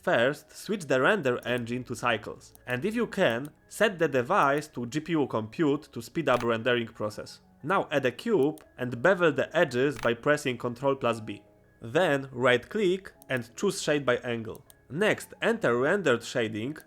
First, switch the render engine to cycles, and if you can, set the device to GPU compute to speed up rendering process. Now add a cube and bevel the edges by pressing Ctrl+B. Then right click and choose shade by angle. Next, enter rendered shading,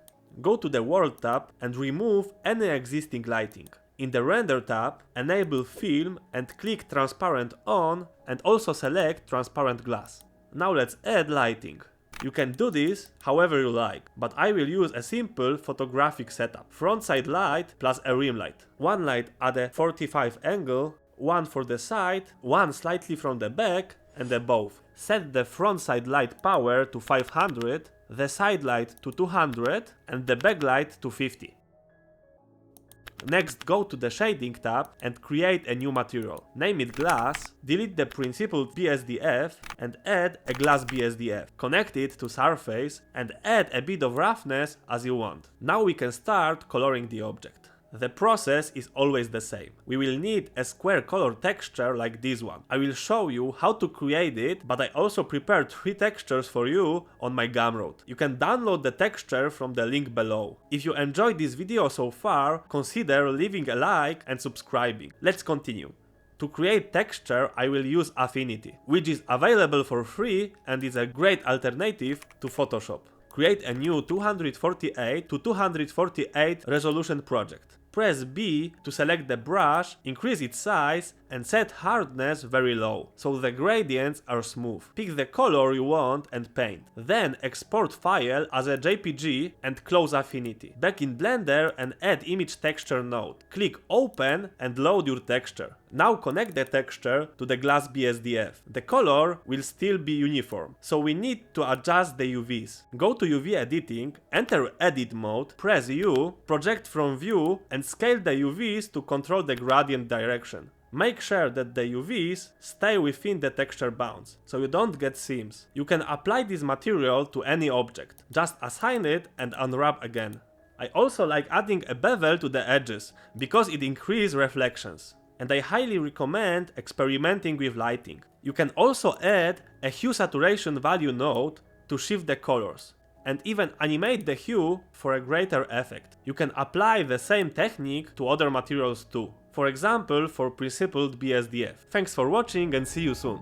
go to the world tab and remove any existing lighting. In the render tab, enable film and click transparent on and also select transparent glass. Now let's add lighting. You can do this however you like, but I will use a simple photographic setup. Front side light plus a rim light. One light at a 45 angle, one for the side, one slightly from the back and above. Set the front side light power to 500, the side light to 200 and the backlight to 50. Next, go to the shading tab and create a new material. Name it glass, delete the principled BSDF and add a glass BSDF. Connect it to surface and add a bit of roughness as you want. Now we can start coloring the object. The process is always the same. We will need a square color texture like this one. I will show you how to create it, but I also prepared 3 textures for you on my Gumroad. You can download the texture from the link below. If you enjoyed this video so far, consider leaving a like and subscribing. Let's continue. To create texture, I will use Affinity, which is available for free and is a great alternative to Photoshop. Create a new 248 to 248 resolution project. Press B to select the brush, increase its size and set hardness very low, so the gradients are smooth. Pick the color you want and paint. Then export file as a JPG and close Affinity. Back in Blender and add image texture node. Click open and load your texture. Now connect the texture to the glass BSDF. The color will still be uniform, so we need to adjust the UVs. Go to UV editing, enter edit mode, press U, project from view and scale the UVs to control the gradient direction. Make sure that the UVs stay within the texture bounds, so you don't get seams. You can apply this material to any object. Just assign it and unwrap again. I also like adding a bevel to the edges, because it increases reflections. And I highly recommend experimenting with lighting. You can also add a hue saturation value node to shift the colors, and even animate the hue for a greater effect. You can apply the same technique to other materials too. For example, for principled BSDF. Thanks for watching and see you soon.